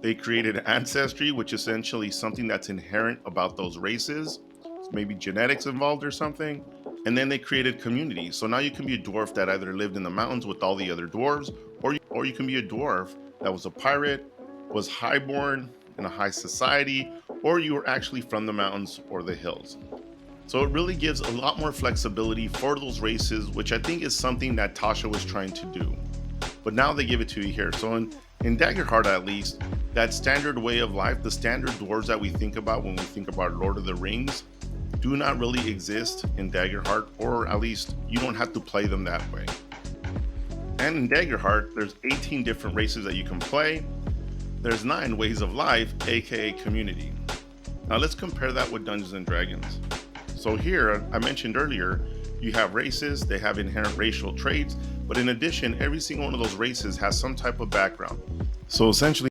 They created ancestry, which is essentially something that's inherent about those races, maybe genetics involved or something. And then they created community. So now you can be a dwarf that either lived in the mountains with all the other dwarves, or you can be a dwarf that was a pirate, was highborn in a high society, or you were actually from the mountains or the hills. So it really gives a lot more flexibility for those races, which I think is something that Tasha was trying to do. But now they give it to you here. So in Daggerheart, at least, that standard way of life, the standard dwarves that we think about when we think about Lord of the Rings, do not really exist in Daggerheart, or at least you don't have to play them that way. And in Daggerheart, there's 18 different races that you can play. There's 9 ways of life, aka community. Now let's compare that with Dungeons and Dragons. So here, I mentioned earlier, you have races, they have inherent racial traits, but in addition, every single one of those races has some type of background. So essentially,